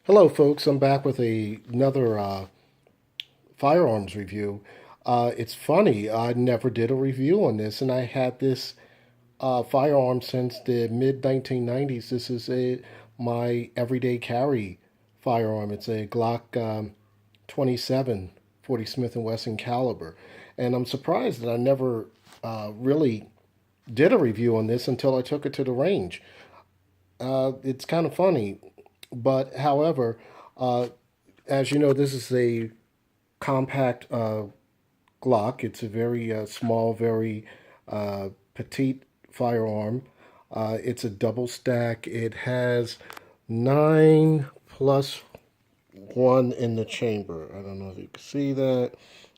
Hello, folks. I'm back with another firearms review. It's funny, I never did a review on this, and I had this firearm since the mid 1990s. This is my everyday carry firearm. It's a Glock 27 40 Smith& Wesson caliber, and I'm surprised that I never really did a review on this until I took it to the range. It's kind of funny, but however, uh, as you know, this is a compact Glock. It's a very small, very petite firearm. It's a double stack. It has 9 plus 1 in the chamber. I don't know if you can see that.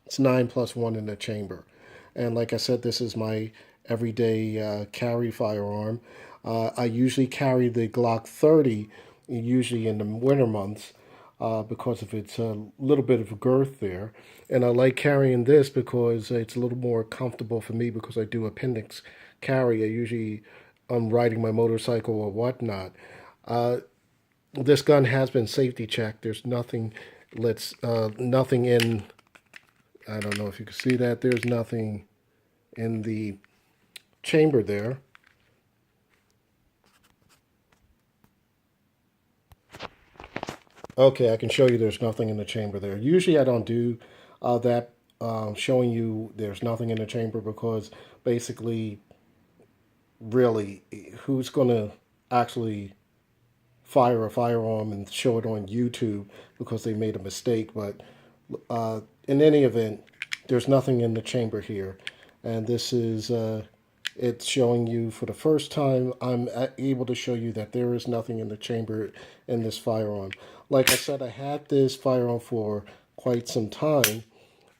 It's 9 plus 1 in the chamber. And like I said, this is my everyday carry firearm. I usually carry the Glock 30, usually in the winter months, because of its little bit of girth there. And I like carrying this because it's a little more comfortable for me because I do appendix carry. I usually I'm riding my motorcycle or whatnot. Uh, this gun has been safety checked. There's nothing in. I don't know if you can see that. There's nothing in the chamber there. Okay, I can show you there's nothing in the chamber there. Usually I don't do that, showing you there's nothing in the chamber because basically, really, who's going to actually fire a firearm and show it on YouTube because they made a mistake? But in any event, there's nothing in the chamber here. And this is, it's showing you for the first time, I'm able to show you that there is nothing in the chamber in this firearm. Like I said, I had this firearm for quite some time,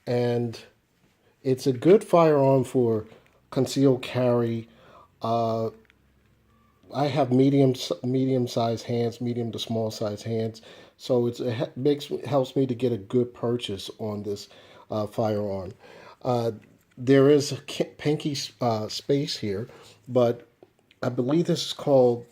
and it's a good firearm for concealed carry. Uh, I have medium sized hands, medium to small size hands, so it helps me to get a good purchase on this firearm. Uh, there is a pinky space here, but I believe this is called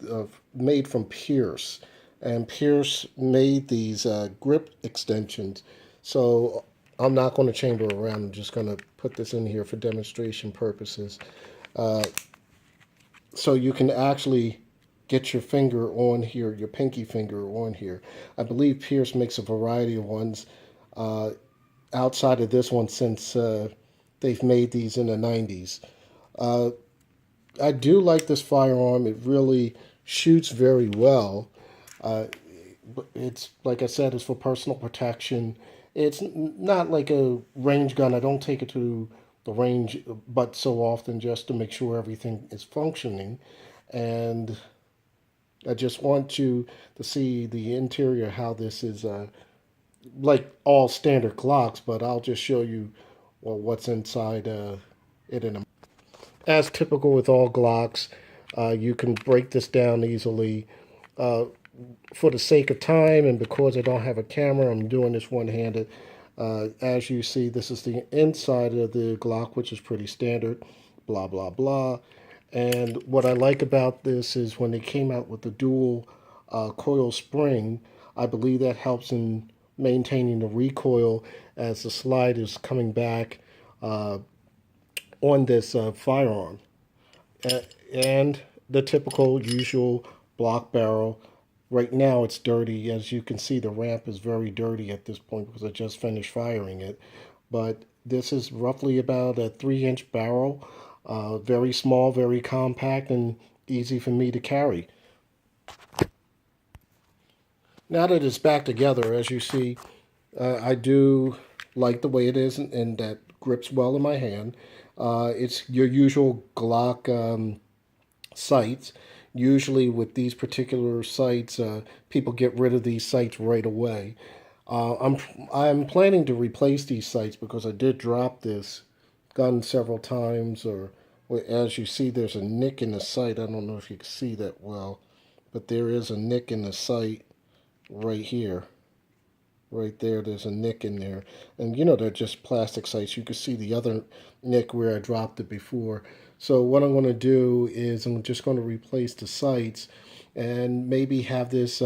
made from Pierce, and Pierce made these grip extensions. So I'm not going to chamber around. I'm just going to put this in here for demonstration purposes. Uh, so you can actually get your finger on here, your pinky finger on here. I believe Pierce makes a variety of ones uh, outside of this one since they've made these in the 90s. Uh, I do like this firearm. It really shoots very well. Uh, it's like I said, it's for personal protection. It's not like a range gun. I don't take it to the range, but so often just to make sure everything is functioning. And I just want you to see the interior, how this is like all standard clocks, but I'll just show you what's inside it in a. As typical with all Glocks, you can break this down easily. Uh, for the sake of time and because I don't have a camera, I'm doing this one-handed. As you see, this is the inside of the Glock, which is pretty standard, blah, blah, blah. And what I like about this is when they came out with the dual coil spring, I believe that helps in maintaining the recoil as the slide is coming back uh, on this firearm. And the typical usual block barrel. Right now it's dirty. As you can see, the ramp is very dirty at this point because I just finished firing it. But this is roughly about a 3-inch barrel. Very small, very compact, and easy for me to carry. Now that it's back together, as you see, I do like the way it is and that grips well in my hand. It's your usual Glock sights. Usually with these particular sights, people get rid of these sights right away. I'm planning to replace these sights because I did drop this gun several times. Or as you see, there's a nick in the sight. I don't know if you can see that well, but there is a nick in the sight right here. Right there, there's a nick in there. And you know, they're just plastic sights. You can see the other nick where I dropped it before. So what I'm going to do is I'm just going to replace the sights and maybe have this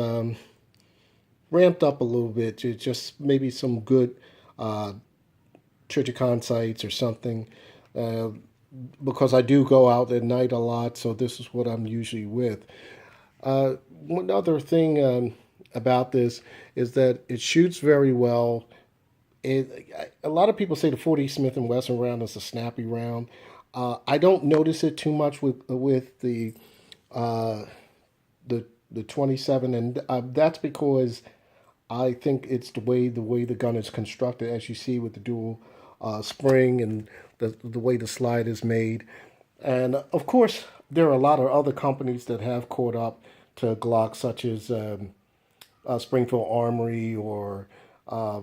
ramped up a little bit to just maybe some good uh, triticon sites or something. Uh, because I do go out at night a lot, so this is what I'm usually with. One other thing about this is that it shoots very well. A lot of people say the 40 Smith and Wesson round is a snappy round. I don't notice it too much with uh, the 27, and that's because I think it's the way the gun is constructed, as you see with the dual spring and the way the slide is made. And of course, there are a lot of other companies that have caught up to Glock, such as Springfield Armory or uh,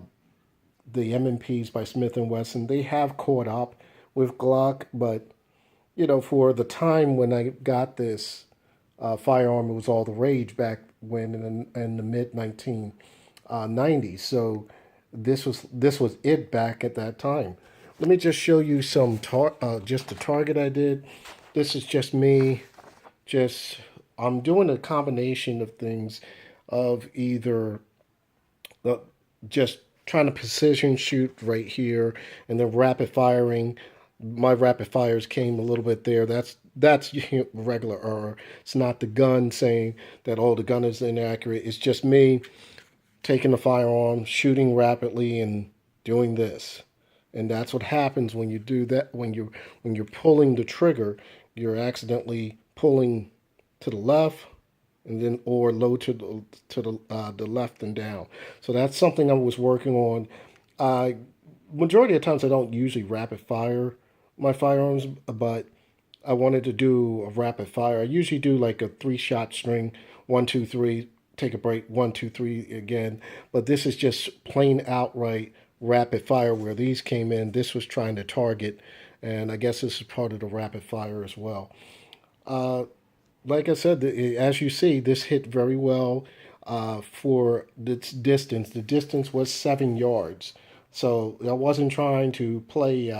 the M&Ps by Smith and Wesson. They have caught up with Glock, but for the time when I got this firearm, it was all the rage back when in the mid 1990s. So this was it back at that time. Let me just show you just the target I did. This is just me. Just I'm doing a combination of things, of either uh, just trying to precision shoot right here, and then rapid firing. My rapid fires came a little bit there. That's regular error. It's not the gun saying that, oh, the gun is inaccurate. It's just me taking the firearm, shooting rapidly, and doing this. And that's what happens when you do that. When you're pulling the trigger, you're accidentally pulling to the left, and then or low to the left and down. So that's something I was working on. Majority of times I don't usually rapid fire my firearms, but I wanted to do a rapid fire. I usually do like a 3-shot string, 1, 2, 3, take a break, 1, 2, 3 again. But this is just plain outright rapid fire where these came in. This was trying to target, and I guess this is part of the rapid fire as well. Uh, like I said, as you see, this hit very well for its distance. The distance was 7 yards. So I wasn't trying to play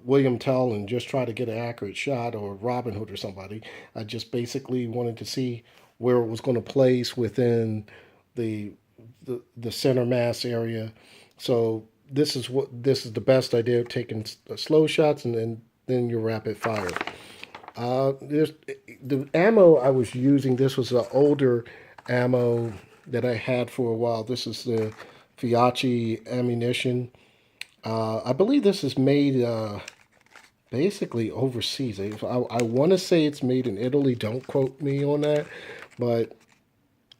William Tell and just try to get an accurate shot, or Robin Hood or somebody. I just basically wanted to see where it was going to place within the the center mass area. So this is the best idea, taking slow shots and then your rapid fire. There's the ammo I was using. This was an older ammo that I had for a while. This is the Fiachi ammunition. I believe this is made basically overseas. I want to say it's made in Italy. Don't quote me on that, but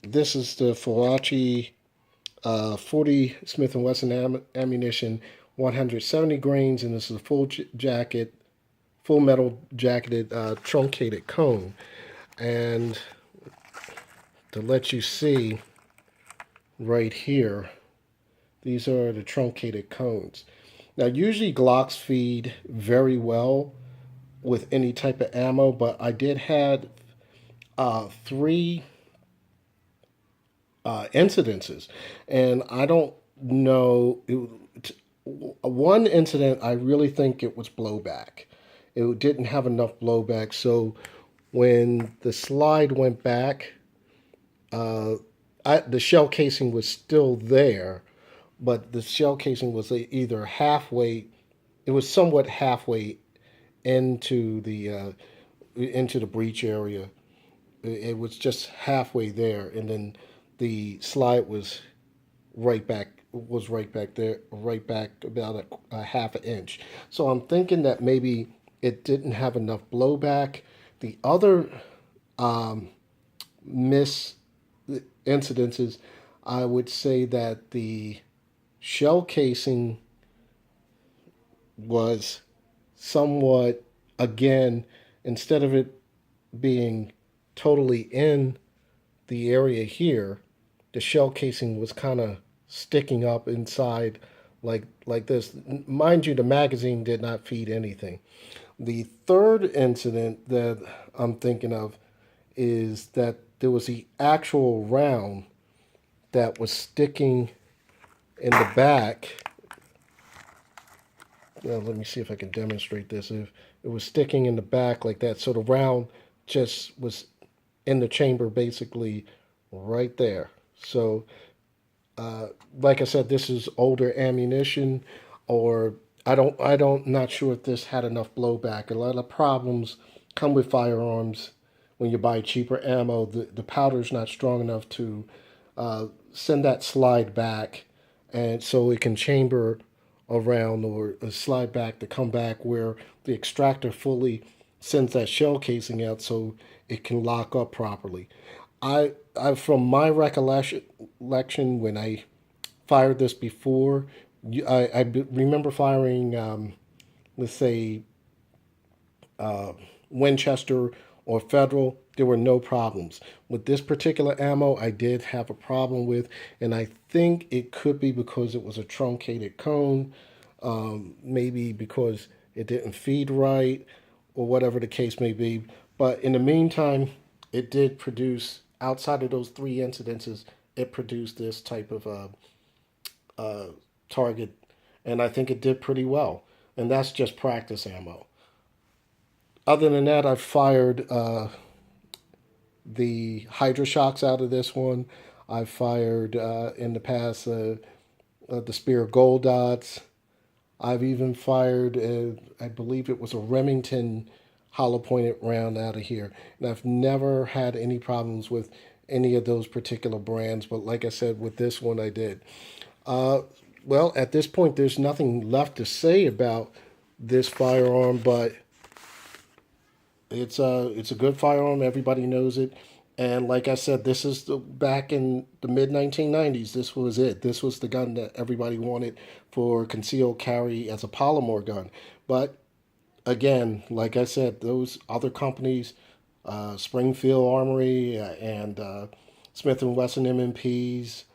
this is the Fiachi 40 Smith and Wesson ammunition, 170 grains, and this is a full metal jacketed truncated cone. And to let you see right here, these are the truncated cones. Now, usually Glocks feed very well with any type of ammo, but I did have three incidences, and I don't know. One incident, I really think it was blowback. It didn't have enough blowback, so when the slide went back, uh, the shell casing was still there, but the shell casing was either halfway. It was somewhat halfway into the breach area. It was just halfway there, and then the slide was right back there, right back about a half an inch. So I'm thinking that maybe it didn't have enough blowback. The other miss incidences, I would say that the shell casing was somewhat, again, instead of it being totally in the area here, the shell casing was kind of sticking up inside like this. Mind you, the magazine did not feed anything. The third incident that I'm thinking of is that there was the actual round that was sticking in the back. Now, let me see if I can demonstrate this. If it was sticking in the back like that, so the round just was in the chamber basically right there. So, like I said, this is older ammunition, or not sure if this had enough blowback. A lot of problems come with firearms when you buy cheaper ammo. The powder's not strong enough to send that slide back, and so it can chamber around or slide back to come back where the extractor fully sends that shell casing out so it can lock up properly. From my recollection, when I fired this before, remember firing, let's say, Winchester or Federal. There were no problems with this particular ammo. I did have a problem with, and I think it could be because it was a truncated cone, maybe because it didn't feed right, or whatever the case may be. But in the meantime, it did produce, outside of those three incidences, it produced this type of target, and I think it did pretty well. And that's just practice ammo. Other than that, I've fired the Hydra shocks out of this one. I've fired in the past the Spear Gold Dots. I've even fired, I believe it was a Remington hollow pointed round out of here. And I've never had any problems with any of those particular brands. But like I said, with this one, I did. Uh, well, at this point, there's nothing left to say about this firearm, but it's a good firearm. Everybody knows it. And like I said, this is back in the mid 1990s. This was it. This was the gun that everybody wanted for concealed carry as a polymer gun. But again, like I said, those other companies, Springfield Armory and Smith and Wesson M&Ps,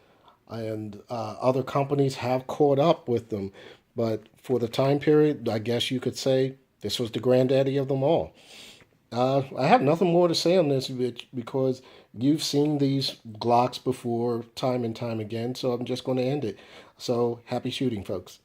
and other companies have caught up with them. But for the time period, I guess you could say this was the granddaddy of them all. I have nothing more to say on this, Rich, because you've seen these Glocks before time and time again, so I'm just going to end it. So happy shooting, folks.